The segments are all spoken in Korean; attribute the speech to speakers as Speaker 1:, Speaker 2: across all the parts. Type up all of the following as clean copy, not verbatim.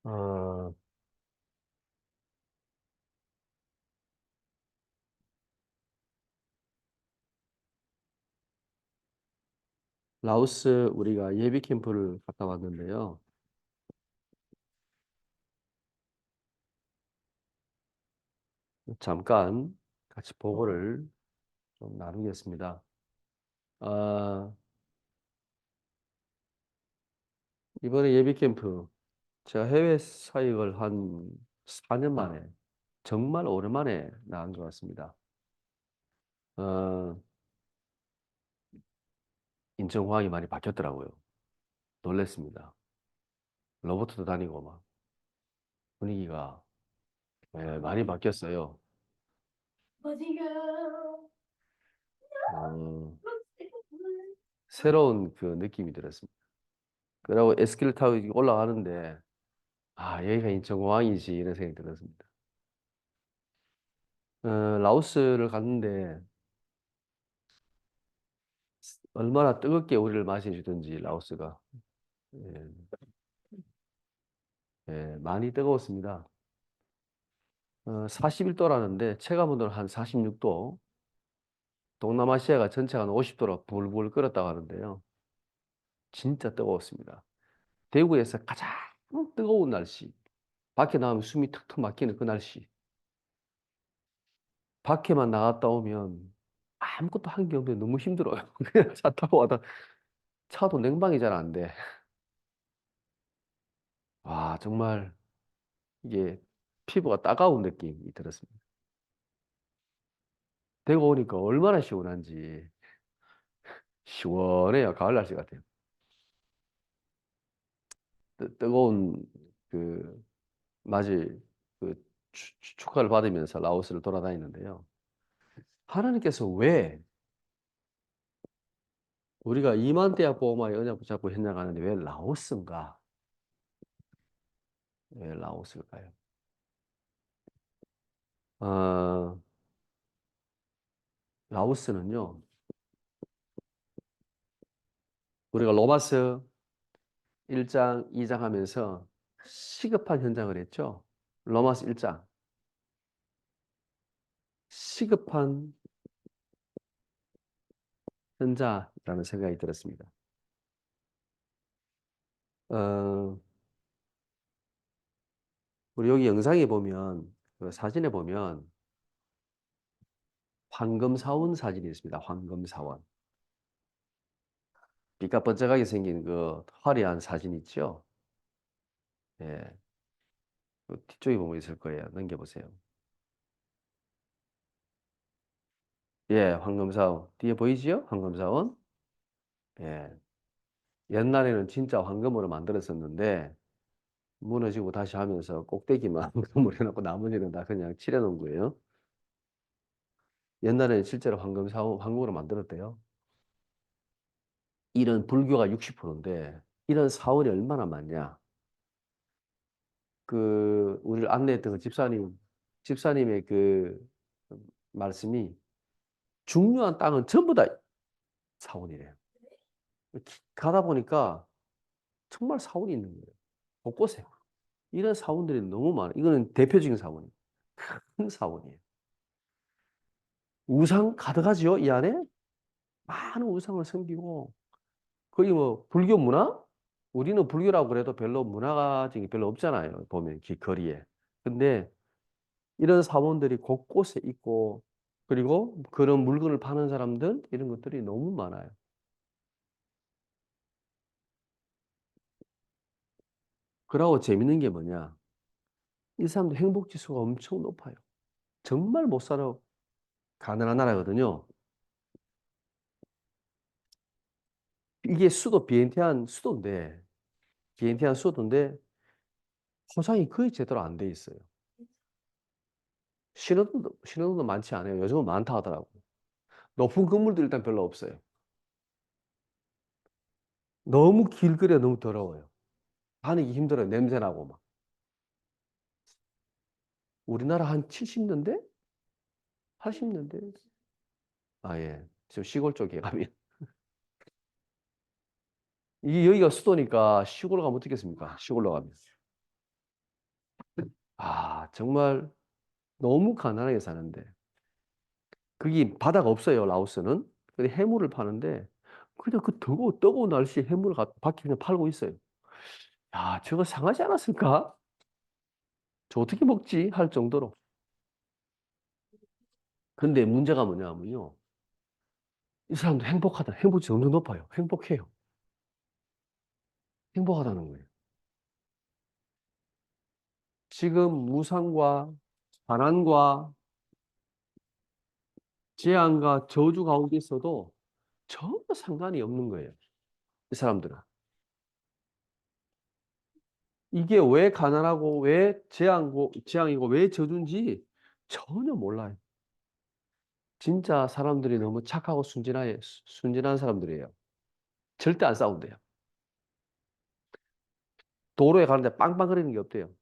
Speaker 1: 어, 라오스 우리가 예비 캠프를 갔다 왔는데요. 잠깐 같이 보고를 좀 나누겠습니다. 아, 이번에 예비 캠프 제가 해외 사역을 한 4년 만에 정말 오랜만에 나간 것 같습니다. 어, 인천공항이 많이 바뀌었더라고요. 놀랬습니다. 로봇도 다니고 막 분위기가 많이 바뀌었어요. 어, 새로운 그 느낌이 들었습니다. 그리고 에스키를 타고 올라가는데 여기가 인천공항이지 이런 생각이 들었습니다. 라오스를 갔는데 얼마나 뜨겁게 우리를 맞이해주든지 라오스가 예, 많이 뜨거웠습니다. 41도라는데 체감온도는 한 46도, 동남아시아가 전체가 한 50도로 불불 끓었다고 하는데요. 진짜 뜨거웠습니다. 대구에서 가장 뜨거운 날씨, 밖에 나가면 숨이 턱턱 막히는 그 날씨, 밖에만 나갔다 오면 아무것도 한 게 없는데 너무 힘들어요. 그냥 차 타고 와다 차도 냉방이 잘 안 돼. 와, 정말 이게 피부가 따가운 느낌이 들었습니다. 대구 오니까 얼마나 시원한지 시원해요. 가을 날씨 같아요. 뜨거운 그 맞이 그 축하를 받으면서 라오스를 돌아다니는데요. 하나님께서 왜 우리가 이만대야 보호마의 언약 붙잡고 했냐 하는데 왜 라오스인가? 왜 라오스일까요? 어, 라오스는요. 우리가 로마서 1장, 2장 하면서 시급한 현장을 했죠. 로마서 1장. 시급한 현자라는 생각이 들었습니다. 어, 우리 여기 영상에 보면, 그 사진에 보면, 황금사원 사진이 있습니다. 황금사원. 빛가 번쩍하게 생긴 그 화려한 사진 있죠? 예. 그 뒤쪽에 보면 있을 거예요. 넘겨보세요. 예, 황금사원. 뒤에 보이지요? 황금사원. 예. 옛날에는 진짜 황금으로 만들었었는데, 무너지고 다시 하면서 꼭대기만 황금으로 해놓고 나머지는 다 그냥 칠해놓은 거예요. 옛날에는 실제로 황금사원, 황금으로 만들었대요. 이런 불교가 60%인데, 이런 사원이 얼마나 많냐. 우리를 안내했던 그 집사님의 그 말씀이 중요한 땅은 전부 다 사원이래요. 가다 보니까 정말 사원이 있는 거예요. 곳곳에. 이런 사원들이 너무 많아요. 이거는 대표적인 사원이에요. 큰 사원이에요. 우상 가득하지요, 이 안에? 많은 우상을 섬기고, 거의 뭐, 불교 문화? 우리는 불교라고 그래도 별로 문화가 별로 없잖아요. 보면, 길거리에. 근데 이런 사원들이 곳곳에 있고, 그리고 그런 물건을 파는 사람들, 이런 것들이 너무 많아요. 그러고 재밌는 게 뭐냐? 이 사람들 행복 지수가 엄청 높아요. 정말 못 살아 가난한 나라거든요. 이게 비엔티안 수도인데, 포장이 거의 제대로 안 돼 있어요. 신호등도 많지 않아요. 요즘은 많다 하더라고. 높은 건물도 일단 별로 없어요. 너무 길거리가 너무 더러워요. 다니기 힘들어요. 냄새나고 막. 우리나라 한 70년대? 80년대? 예. 지금 시골 쪽에 가면. 이게 여기가 수도니까 시골 가면 어떻겠습니까? 시골로 가면. 아, 정말 너무 가난하게 사는데. 거기 바다가 없어요, 라오스는. 근데 해물을 파는데, 그냥 그 뜨거운 날씨에 해물을 밖에 그냥 팔고 있어요. 야, 저거 상하지 않았을까? 저 어떻게 먹지? 할 정도로. 근데 문제가 뭐냐면요. 이 사람도 행복하다. 행복지 엄청 높아요. 행복해요. 행복하다는 거예요. 지금 무상과 가난과 재앙과 저주 가운데 있어도 전혀 상관이 없는 거예요. 이 사람들은. 이게 왜 가난하고 왜 재앙이고 왜 저주인지 전혀 몰라요. 진짜 사람들이 너무 착하고 순진한 사람들이에요. 절대 안 싸운대요. 도로에 가는데 빵빵거리는 게 없대요.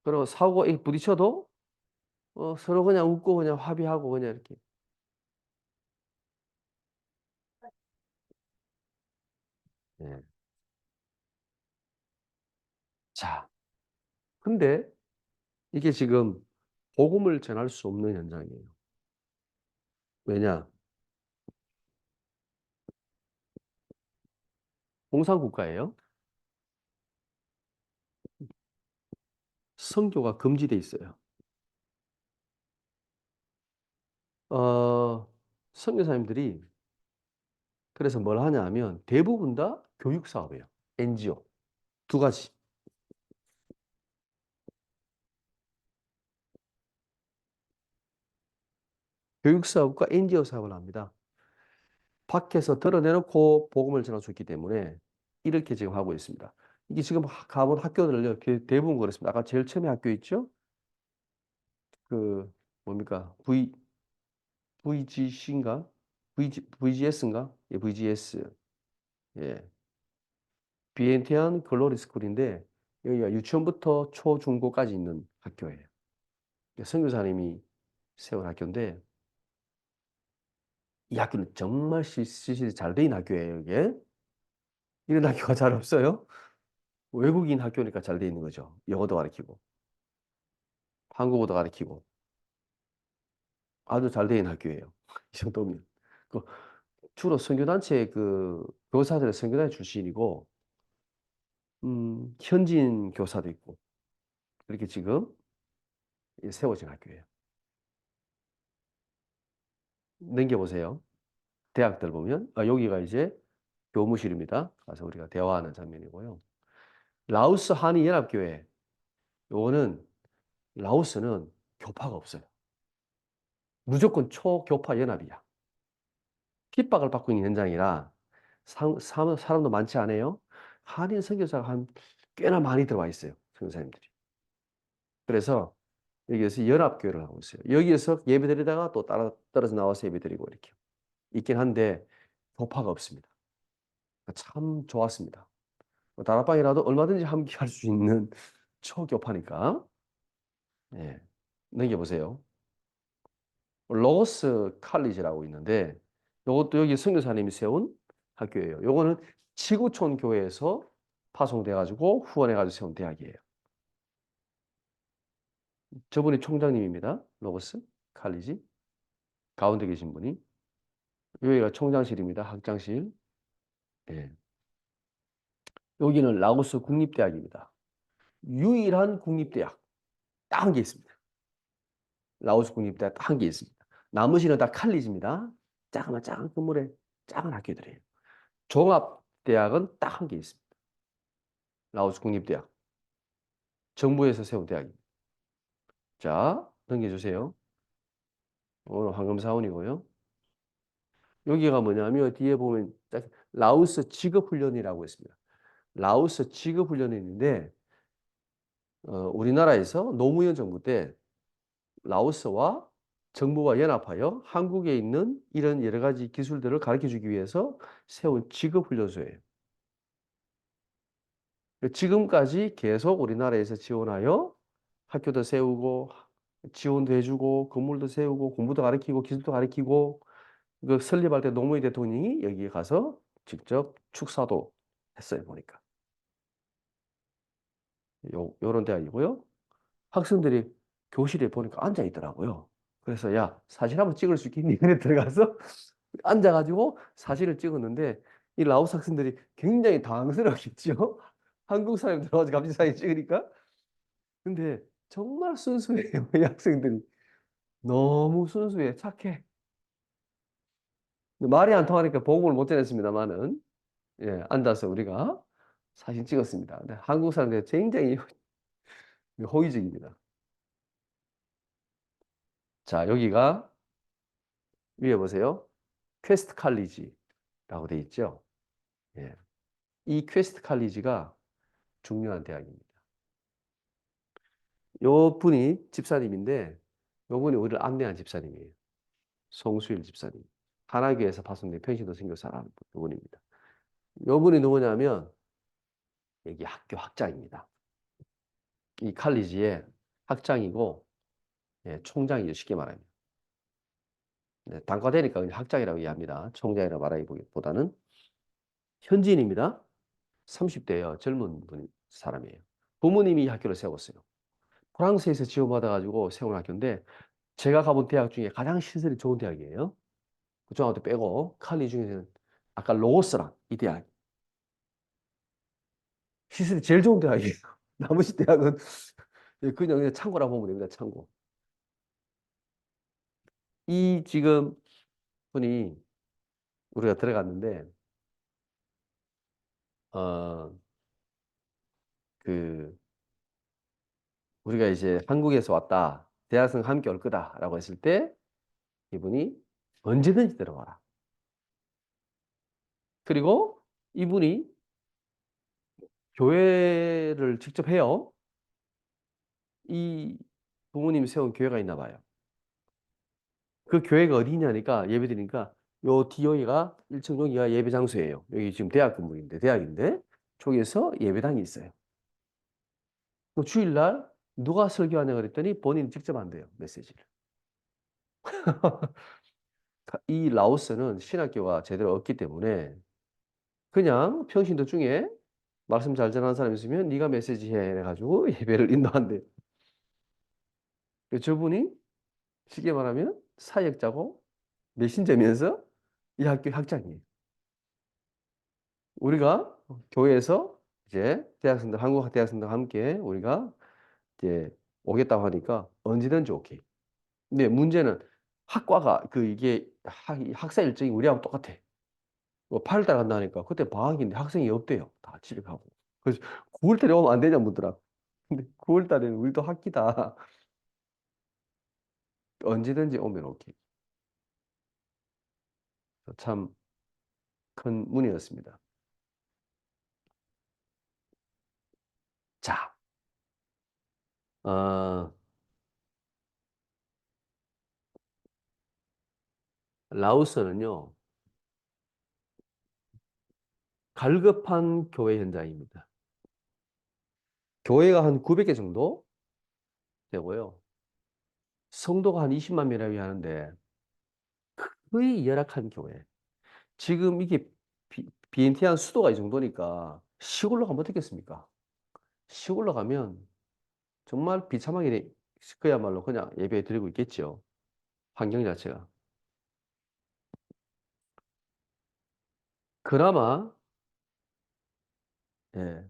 Speaker 1: 그리고 사고가 부딪혀도 서로 그냥 웃고 그냥 화비하고 그냥 이렇게. 예. 자, 근데 이게 지금 복음을 전할 수 없는 현장이에요. 왜냐? 공산국가예요. 선교가 금지돼 있어요. 어, 선교사님들이 그래서 뭘 하냐 하면 대부분 다 교육 사업이에요. NGO. 두 가지. 교육 사업과 NGO 사업을 합니다. 밖에서 드러내놓고 복음을 전할 수 있기 때문에 이렇게 지금 하고 있습니다. 이게 지금 가본 학교들을요, 대부분 그렇습니다. 아까 제일 처음에 학교 있죠? 그, 뭡니까? VGC인가? VGS인가? 예, VGS. 예. 비엔티안 글로리 스쿨인데, 여기가 유치원부터 초, 중고까지 있는 학교예요. 선교사님이 세운 학교인데, 이 학교는 정말 시설이 잘 돼 있는 학교예요, 이게. 이런 학교가 잘 없어요. 외국인 학교니까 잘 돼 있는 거죠. 영어도 가르치고, 한국어도 가르치고, 아주 잘 돼 있는 학교예요. 이 정도면. 그 주로 선교단체 교사들의 선교단체 출신이고, 현지인 교사도 있고, 이렇게 지금 세워진 학교예요. 넘겨보세요. 대학들 보면, 여기가 이제 교무실입니다. 가서 우리가 대화하는 장면이고요. 라오스 한인연합교회, 요거는, 라오스는 교파가 없어요. 무조건 초교파 연합이야. 핍박을 받고 있는 현장이라 사람도 많지 않아요. 한인 선교사가 꽤나 많이 들어와 있어요. 선교사님들이. 그래서 여기에서 연합교회를 하고 있어요. 여기에서 예배드리다가 또 떨어져 나와서 예배드리고 이렇게 있긴 한데 교파가 없습니다. 참 좋았습니다. 다락방이라도 얼마든지 함께 할 수 있는 초교파니까. 예. 넘겨보세요. 로고스 칼리지라고 있는데 이것도 여기 선교사님이 세운 학교예요. 요거는 지구촌 교회에서 파송돼 가지고 후원해 가지고 세운 대학이에요. 저분이 총장님입니다. 로고스 칼리지 가운데 계신 분이 여기가 총장실입니다. 학장실. 예. 여기는 라오스 국립대학입니다. 유일한 국립대학 딱 한 개 있습니다. 라오스 국립대학 딱 한 개 있습니다. 나머지는 다 칼리지입니다. 작은 건물에 작은 학교들이에요. 종합대학은 딱 한 개 있습니다. 라오스 국립대학. 정부에서 세운 대학입니다. 자, 넘겨주세요. 오늘 황금사원이고요. 여기가 뭐냐면 뒤에 보면 딱 라오스 직업훈련이라고 있습니다. 라오스 직업훈련이 있는데 우리나라에서 노무현 정부 때 라오스와 정부와 연합하여 한국에 있는 이런 여러 가지 기술들을 가르쳐 주기 위해서 세운 직업훈련소예요. 지금까지 계속 우리나라에서 지원하여 학교도 세우고 지원도 해주고 건물도 세우고 공부도 가르치고 기술도 가르치고 그 설립할 때 노무현 대통령이 여기에 가서 직접 축사도 했어요 보니까 요런 대학이고요. 학생들이 교실에 보니까 앉아 있더라고요. 그래서 야, 사진 한번 찍을 수 있겠니? 그래 들어가서 앉아가지고 사진을 찍었는데 이 라오스 학생들이 굉장히 당황스러웠겠죠. 한국 사람이 들어가서 갑자기 사진 찍으니까. 근데 정말 순수해요. 이 학생들이. 너무 순수해. 착해. 말이 안 통하니까 복음을 못 전했습니다만은 예, 앉아서 우리가 사진 찍었습니다. 근데 한국 사람들이 굉장히 호의적입니다. 자, 여기가 위에 보세요. 퀘스트 칼리지라고 돼 있죠. 예. 이 퀘스트 칼리지가 중요한 대학입니다. 요 분이 집사님인데 요 분이 우리를 안내한 집사님이에요. 송수일 집사님. 하나교에서 파송된 평신도 선교사라는 분입니다. 요 분이 누구냐면 여기 학교 학장입니다. 이 칼리지의 학장이고 예, 총장이죠. 쉽게 말하면. 네, 단과되니까 그냥 학장이라고 이해합니다. 총장이라고 말하기보다는 현지인입니다. 30대예요. 젊은 사람이에요. 부모님이 이 학교를 세웠어요. 프랑스에서 지원받아가지고 세운 학교인데 제가 가본 대학 중에 가장 시설이 좋은 대학이에요. 그중학교 빼고 칼리 중에서는 아까 로고스랑 이 대학 시설이 제일 좋은 대학이에요. 나머지 대학은 그냥 창고라 보면 됩니다. 창고. 이 지금 분이 우리가 들어갔는데 어 그 우리가 이제 한국에서 왔다. 대학생 함께 올 거다라고 했을 때 이분이 언제든지 들어와라. 그리고 이분이 교회를 직접 해요. 이 부모님이 세운 교회가 있나 봐요. 그 교회가 어디냐니까 예배 드리니까 요 뒤여기가 1층 여기가 예배 장소예요. 여기 지금 대학 건물인데 대학인데 쪽에서 예배당이 있어요. 그 주일날 누가 설교하냐 그랬더니 본인이 직접 한대요. 메시지를. 이 라오스는 신학교가 제대로 없기 때문에 그냥 평신도 중에 말씀 잘 전하는 사람 있으면 네가 메시지 해 해가지고 예배를 인도한대. 저분이 쉽게 말하면 사역자고 메신저면서 이 학교 학장이에요. 우리가 교회에서 이제 대학생들, 한국 대학생들과 함께 우리가 이제 오겠다고 하니까 언제든지 오케이. 근데 문제는 학과가 이게 학사 일정이 우리하고 똑같아. 뭐 8월달 간다 하니까 그때 방학인데 학생이 없대요. 다 집에 가고. 그래서 9월달에 오면 안 되냐 묻더라. 근데 9월달에는 우리도 학기다. 언제든지 오면 오케이. 참 큰 문의였습니다. 자, 어, 라오스는요, 갈급한 교회 현장입니다. 교회가 한 900개 정도 되고요. 성도가 한 20만 명이라고 하는데 거의 열악한 교회. 지금 이게 비엔티안 수도가 이 정도니까 시골로 가면 어떻겠습니까? 시골로 가면 정말 비참하게 그야말로 그냥 예배 드리고 있겠죠. 환경 자체가. 그나마 예,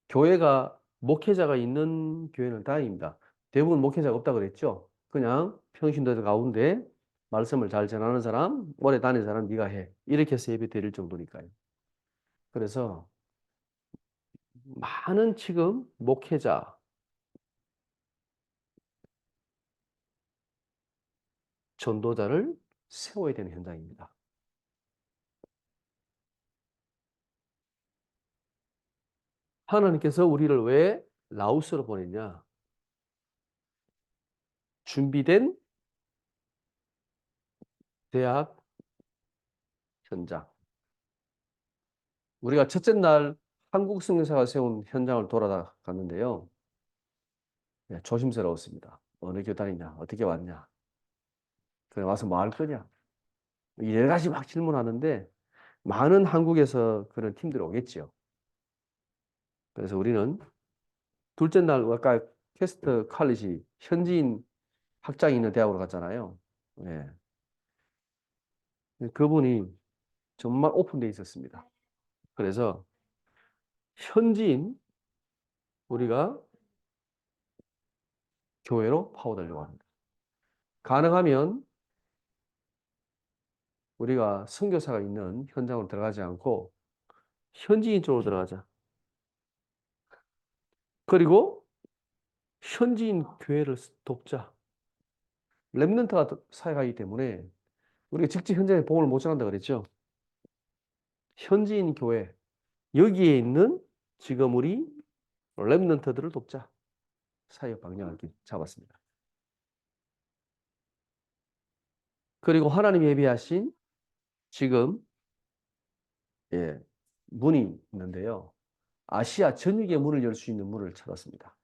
Speaker 1: 교회가 목회자가 있는 교회는 다행입니다. 대부분 목회자가 없다 그랬죠. 그냥 평신도들 가운데 말씀을 잘 전하는 사람, 오래 다닌 사람 네가 해. 이렇게 해서 예배 드릴 정도니까요. 그래서 많은 지금 목회자, 전도자를 세워야 되는 현장입니다. 하나님께서 우리를 왜 라오스로 보냈냐? 준비된 대학 현장. 우리가 첫째 날 한국 승용사가 세운 현장을 돌아갔는데요. 네, 조심스러웠습니다. 어느 교단이냐? 어떻게 왔냐? 그래 와서 뭐 할 거냐? 여러 가지 막 질문하는데 많은 한국에서 그런 팀들이 오겠죠. 그래서 우리는 둘째 날 아까 캐스터 칼리지 현지인 학장이 있는 대학으로 갔잖아요. 예. 그분이 정말 오픈되어 있었습니다. 그래서 현지인 우리가 교회로 파고들려고 합니다. 가능하면 우리가 선교사가 있는 현장으로 들어가지 않고 현지인 쪽으로 들어가자. 그리고 현지인 교회를 돕자. 렘넌트가 사역하기 때문에 우리가 직접 현장에 복음을 못 전한다 그랬죠. 현지인 교회 여기에 있는 지금 우리 렘넌트들을 돕자. 사역 방향을 이렇게 잡았습니다. 그리고 하나님 예비하신 지금 예, 문이 있는데요. 아시아 전역의 문을 열 수 있는 문을 찾았습니다.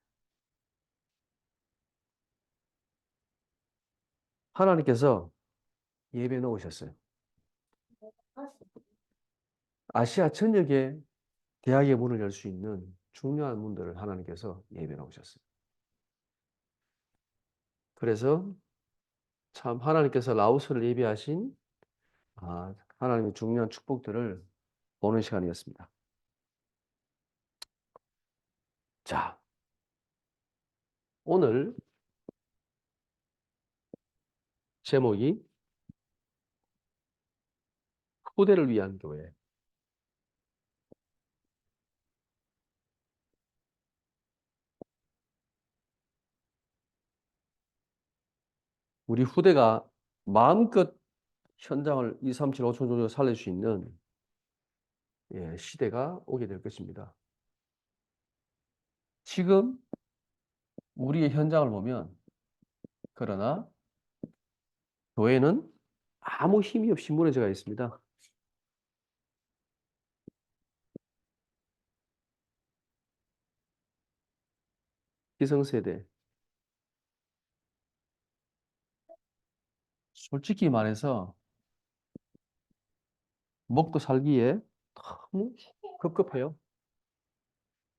Speaker 1: 하나님께서 예배 놓으셨어요. 아시아 전역에 대학의 문을 열 수 있는 중요한 문들을 하나님께서 예배 놓으셨어요. 그래서 참 하나님께서 라오스를 예비하신 하나님의 중요한 축복들을 보는 시간이었습니다. 자, 오늘 제목이 후대를 위한 교회. 우리 후대가 마음껏 현장을 2, 3, 7, 5천 정도 살릴 수 있는 시대가 오게 될 것입니다. 지금 우리의 현장을 보면 그러나 교회는 아무 힘이 없이 무너져 있습니다. 기성세대. 솔직히 말해서 먹고 살기에 너무 급급해요.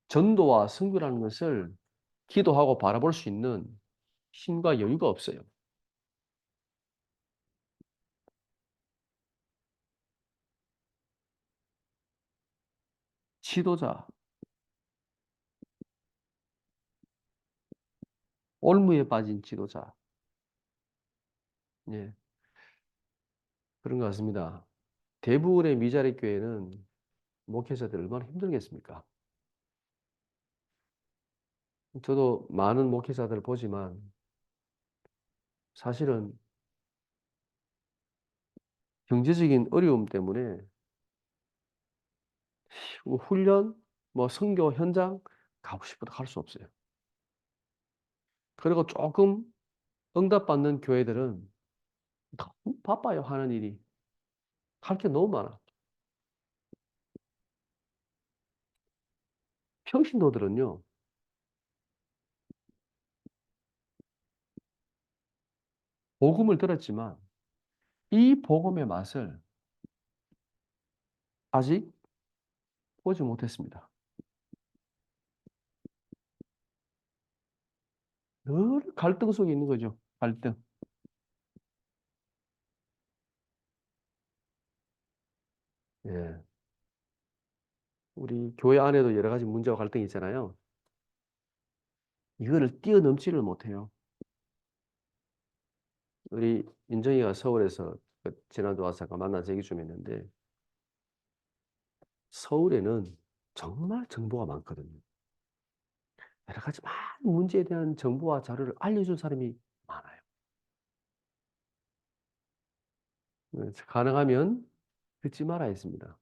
Speaker 1: 전도와 선교라는 것을 기도하고 바라볼 수 있는 힘과 여유가 없어요. 지도자, 올무에 빠진 지도자. 예, 그런 것 같습니다. 대부분의 미자립 교회는 목회자들 얼마나 힘들겠습니까? 저도 많은 목회자들을 보지만 사실은 경제적인 어려움 때문에 훈련, 선교 현장 가고 싶어도 갈 수 없어요. 그리고 조금 응답받는 교회들은 너무 바빠요, 하는 일이. 할 게 너무 많아. 평신도들은요, 복음을 들었지만 이 복음의 맛을 아직 보지 못했습니다. 늘 갈등 속에 있는 거죠. 갈등. 예. 우리 교회 안에도 여러 가지 문제와 갈등이 있잖아요. 이거를 뛰어넘지를 못해요. 우리 인정이가 서울에서 지난주 와서 잠깐 만난 얘기 좀 했는데 서울에는 정말 정보가 많거든요. 여러 가지 많은 문제에 대한 정보와 자료를 알려준 사람이 많아요. 그래서 가능하면 듣지 말아야 했습니다.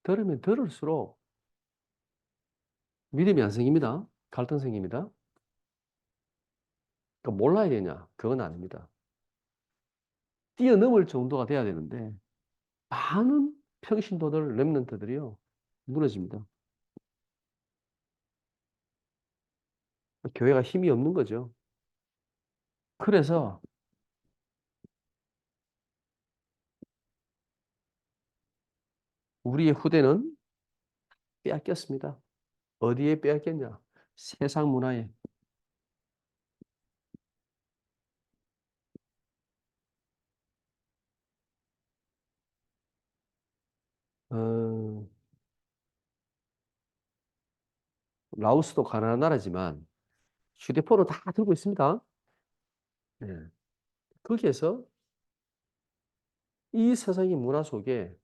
Speaker 1: 들으면 들을수록 믿음이 안 생깁니다. 갈등 생깁니다. 그러니까 몰라야 되냐? 그건 아닙니다. 뛰어넘을 정도가 돼야 되는데 많은 평신도들, 렘넌트들이요 무너집니다. 교회가 힘이 없는 거죠. 그래서 우리의 후대는 빼앗겼습니다. 어디에 빼앗겼냐? 세상 문화에. 라오스도 가난한 나라지만 휴대폰을 다 들고 있습니다. 예. 거기에서 이 세상의 문화 속에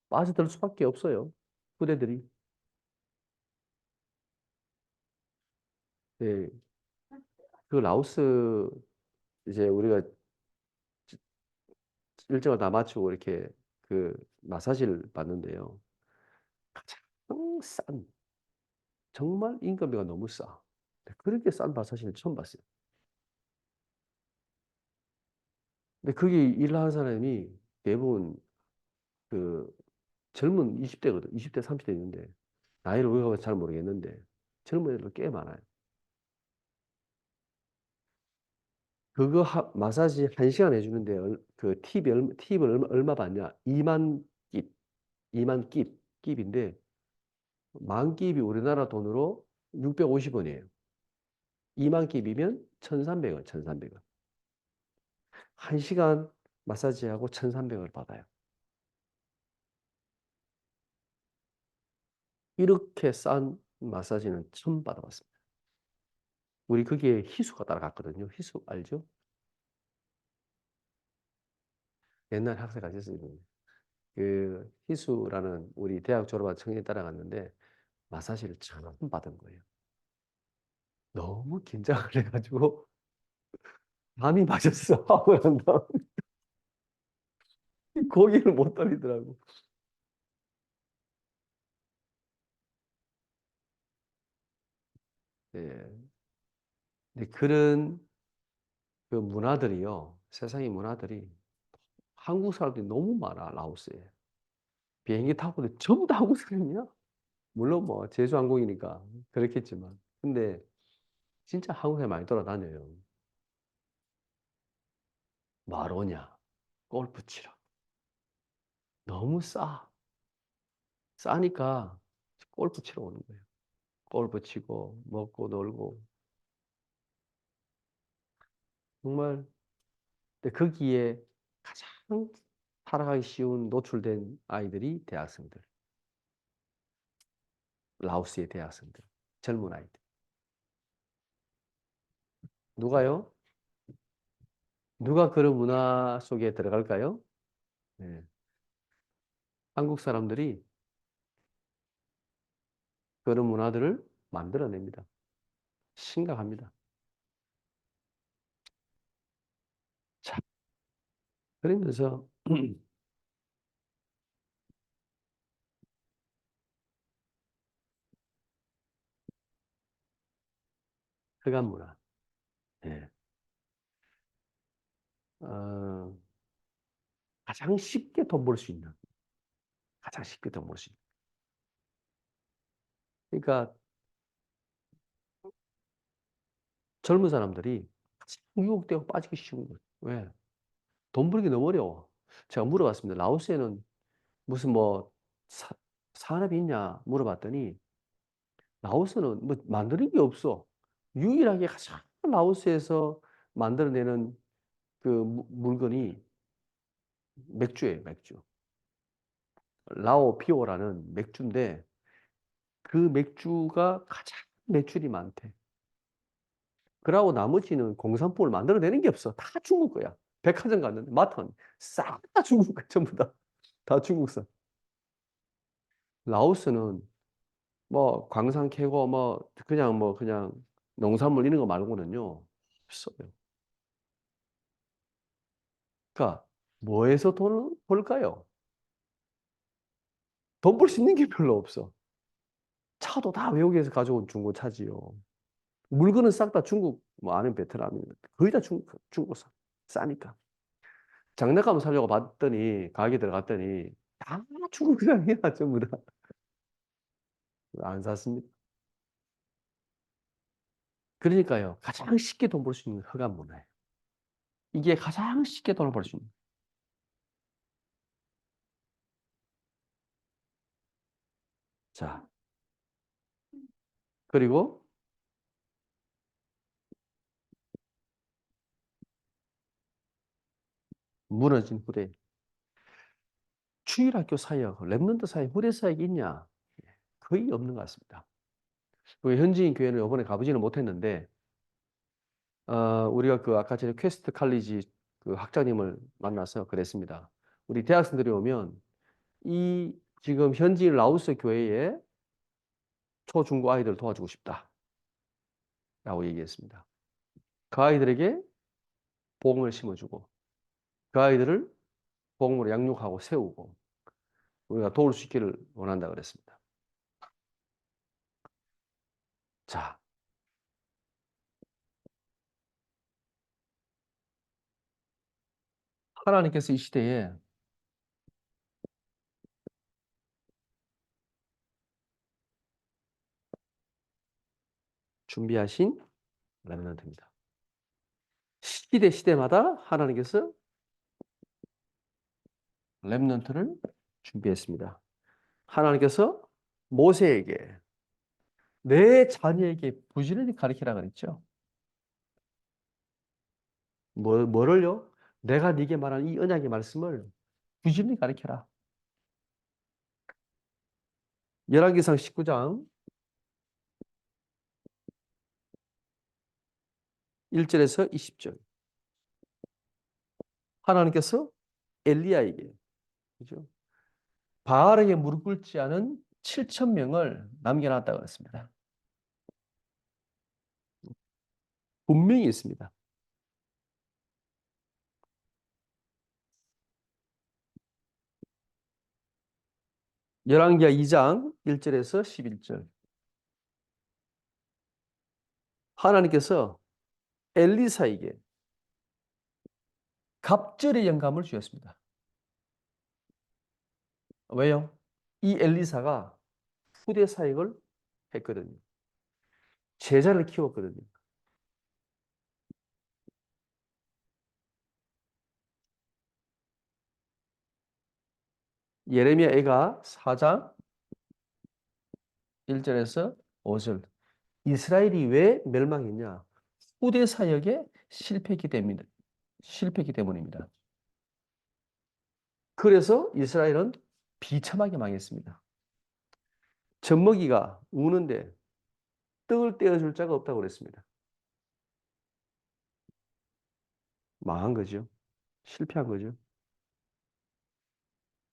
Speaker 1: 빠져들 수밖에 없어요. 후대들이. 예. 그 라오스 이제 우리가 일정을 다 마치고 이렇게 그 마사지를 받는데요. 가장 싼, 정말 인건비가 너무 싸. 그렇게 싼 마사지를 처음 봤어요. 근데 거기 일하는 사람이 대부분 그 젊은 20대거든. 20대, 30대 있는데 나이를 우리가 잘 모르겠는데 젊은 애들 꽤 많아요. 그거 마사지 1시간 해주는데 그 팁을 얼마 받냐? 2만 깁, 2만 깁인데 만 깁이 우리나라 돈으로 650원이에요. 2만 깁이면 1,300원, 1,300원. 1시간 마사지하고 1,300원을 받아요. 이렇게 싼 마사지는 처음 받아봤습니다. 우리 거기에 희수가 따라갔거든요. 희수 알죠? 옛날 학생 가셨어요. 그 희수라는 우리 대학 졸업한 청년이 따라갔는데 마사지를 처음 받은 거예요. 너무 긴장을 해가지고 잠이 맞았어. 하고 난 다음 고개를 못 돌리더라고. 예. 근데 그런 그 문화들이요. 세상의 문화들이 한국 사람들이 너무 많아, 라오스에. 비행기 타고도 전부 다 한국 사람이야. 물론 뭐 제주항공이니까 그렇겠지만. 근데 진짜 한국에 많이 돌아다녀요. 마로냐, 골프 치러. 너무 싸. 싸니까 골프 치러 오는 거예요. 골프 치고, 먹고, 놀고. 정말, 근데 거기에 가장 살아가기 쉬운 노출된 아이들이 대학생들. 라오스의 대학생들. 젊은 아이들. 누가요? 누가 그런 문화 속에 들어갈까요? 네. 한국 사람들이 그런 문화들을 만들어냅니다. 심각합니다. 자, 그러면서 흑암 문화. 예. 어, 가장 쉽게 돈 벌 수 있는, 가장 쉽게 돈 벌 수 있는. 그러니까 젊은 사람들이 유혹되고 빠지기 쉬운 거예요. 왜? 돈 벌기 너무 어려워. 제가 물어봤습니다. 라오스에는 무슨 뭐 산업이 있냐 물어봤더니 라오스는 뭐 만드는 게 없어. 유일하게 가장 라오스에서 만들어내는 그 물건이 맥주예요, 맥주. 라오 피오라는 맥주인데 그 맥주가 가장 매출이 많대. 그러고 나머지는 공산품을 만들어내는 게 없어. 다 중국 거야. 백화점 갔는데 마트는 싹 다 중국 거야, 전부 다. 다 중국산. 라오스는 뭐 광산 캐고 뭐 그냥 농산물 이런 거 말고는요. 없어요. 그러니까 뭐에서 돈을 벌까요? 돈 벌 수 있는 게 별로 없어. 차도 다 외국에서 가져온 중고차지요. 물건은 싹 다 중국, 뭐 아니면 베트남이 거의 다 중국산. 싸니까. 장난감 사려고 봤더니, 가게 들어갔더니, 다 중국산이야, 전부 다. 안 샀습니다. 그러니까요, 가장 쉽게 돈 벌 수 있는 흑암 문화예요. 이게 가장 쉽게 돈을 벌 수 있는. 자, 그리고 무너진 후대. 주일학교 사역, 랩런트 사역, 후대 사역이 있냐? 거의 없는 것 같습니다. 그 현지인 교회는 이번에 가보지는 못했는데, 우리가 그 아까 전에 퀘스트 칼리지 그 학장님을 만나서 그랬습니다. 우리 대학생들이 오면 이 지금 현지인 라오스 교회에 초, 중고 아이들을 도와주고 싶다라고 얘기했습니다. 그 아이들에게 복음을 심어주고 그 아이들을 복음으로 양육하고 세우고 우리가 도울 수 있기를 원한다 그랬습니다. 자, 하나님께서 이 시대에 준비하신 렘넌트입니다. 시대마다 하나님께서 렘넌트를 준비했습니다. 하나님께서 모세에게 내 자녀에게 부지런히 가르치라 그랬죠. 뭐를요? 내가 네게 말한 이 언약의 말씀을 부지런히 가르쳐라. 열왕기상 19장 1절에서 20절. 하나님께서 엘리야에게, 그죠? 바알에게 무릎 꿇지 않은 7천 명을 남겨놨다고 그랬습니다. 분명히 있습니다. 열왕기하 2장 1절에서 11절. 하나님께서 엘리사에게 갑절의 영감을 주셨습니다. 왜요? 이 엘리사가 후대 사역을 했거든요. 제자를 키웠거든요. 예레미야 애가 4장 1절에서 5절. 이스라엘이 왜 멸망했냐? 후대 사역에 실패했기 때문입니다. 실패했기 때문입니다. 그래서 이스라엘은 비참하게 망했습니다. 젖먹이가 우는데 떡을 떼어줄 자가 없다고 그랬습니다. 망한 거죠. 실패한 거죠.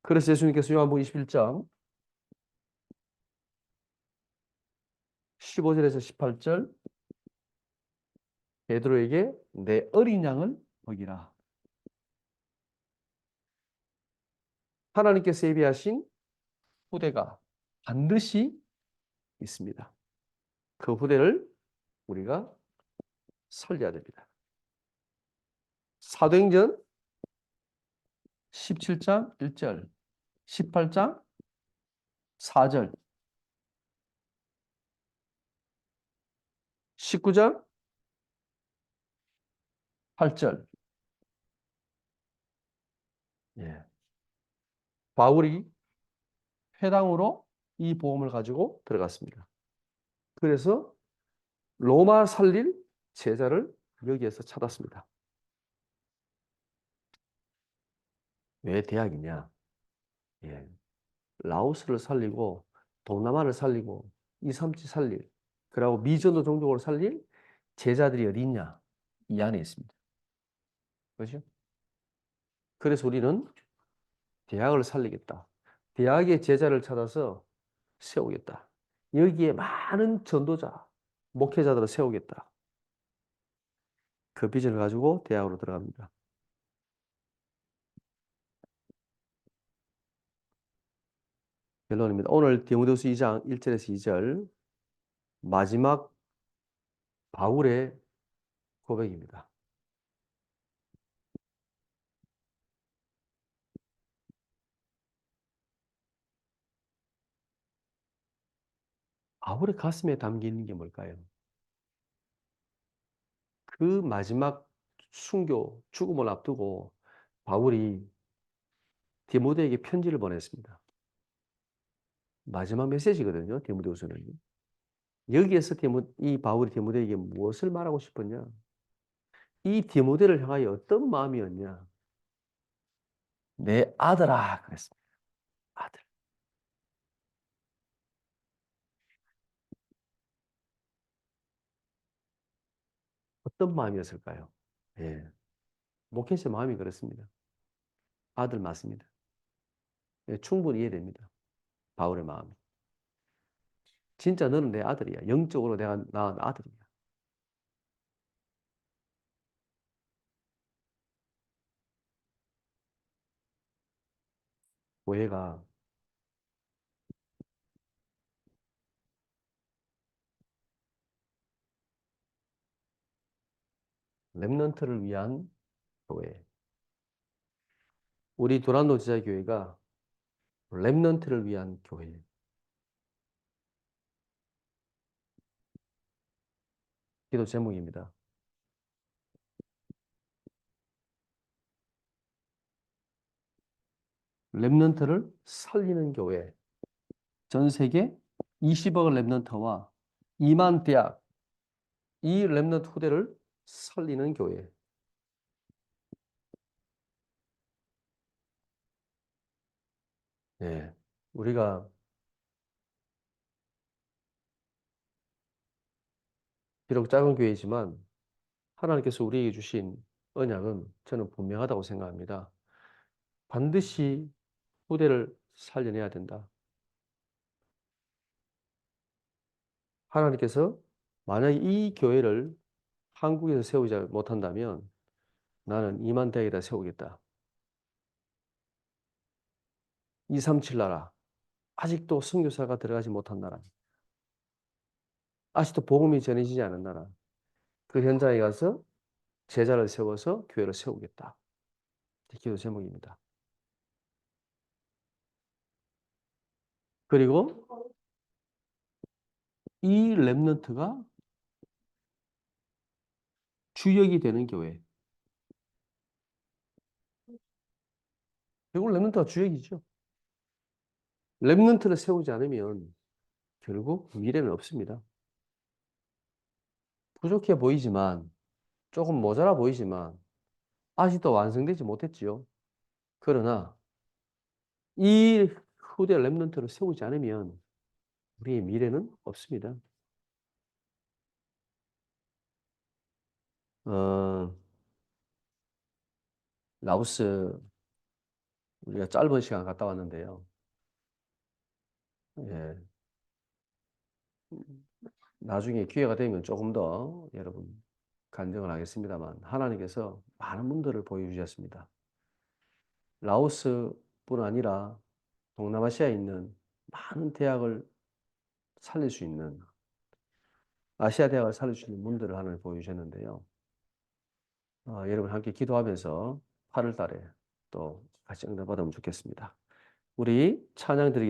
Speaker 1: 그래서 예수님께서 요한복음 21장 15절에서 18절 베드로에게 내 어린 양을 먹이라. 하나님께서 예비하신 후대가 반드시 있습니다. 그 후대를 우리가 살려야 됩니다. 사도행전 17장 1절, 18장 4절, 19장 8절. 예. 바울이 회당으로 이 복음을 가지고 들어갔습니다. 그래서 로마 살릴 제자를 여기에서 찾았습니다. 왜 대학이냐? 예. 라오스를 살리고 동남아를 살리고 이삼치 살릴 그리고 미전도 종족을 살릴 제자들이 어디 있냐? 이 안에 있습니다. 그렇죠? 그래서 우리는 대학을 살리겠다. 대학의 제자를 찾아서 세우겠다. 여기에 많은 전도자, 목회자들을 세우겠다. 그 비전을 가지고 대학으로 들어갑니다. 결론입니다. 오늘 디모데후서 2장 1절에서 2절 마지막 바울의 고백입니다. 바울의 가슴에 담겨 있는 게 뭘까요? 그 마지막 순교, 죽음을 앞두고 바울이 디모데에게 편지를 보냈습니다. 마지막 메시지거든요, 디모데후서는. 여기에서 이 바울이 디모데에게 무엇을 말하고 싶었냐? 이 디모데를 향하여 어떤 마음이었냐? 내 아들아, 그랬습니다. 아들. 어떤 마음이었을까요? 예. 목회자의 마음이 그렇습니다. 아들 맞습니다. 예, 충분히 이해됩니다. 바울의 마음이. 진짜 너는 내 아들이야. 영적으로 내가 낳은 아들이야. 교회가 렘넌트를 위한 교회. 우리 도란노 지자교회가 렘넌트를 위한 교회. 기도 제목입니다. 렘넌트를 살리는 교회. 전 세계 20억 렘넌트와 2만 대학, 이 렘넌트 후대를 살리는 교회. 예. 우리가 비록 작은 교회이지만 하나님께서 우리에게 주신 언약은 저는 분명하다고 생각합니다. 반드시 후대를 살려내야 된다. 하나님께서 만약에 이 교회를 한국에서 세우지 못한다면 나는 이만 대학에다 세우겠다. 237 나라. 아직도 선교사가 들어가지 못한 나라. 아직도 복음이 전해지지 않은 나라. 그 현장에 가서 제자를 세워서 교회를 세우겠다. 기도 제목입니다. 그리고 이 렘넌트가 주역이 되는 교회. 결국 렘넌트가 주역이죠. 렘넌트를 세우지 않으면 결국 미래는 없습니다. 부족해 보이지만 조금 모자라 보이지만 아직도 완성되지 못했지요. 그러나 이 후대 렘넌트를 세우지 않으면 우리의 미래는 없습니다. 어, 라오스 우리가 짧은 시간 갔다 왔는데요. 예, 나중에 기회가 되면 조금 더 여러분 간증을 하겠습니다만 하나님께서 많은 분들을 보여주셨습니다. 라오스뿐 아니라 동남아시아에 있는 많은 대학을 살릴 수 있는 아시아 대학을 살릴 수 있는 분들을 하나님 보여주셨는데요. 여러분 함께 기도하면서 8월 달에 또 같이 응답받으면 좋겠습니다. 우리 찬양 드리겠습니다.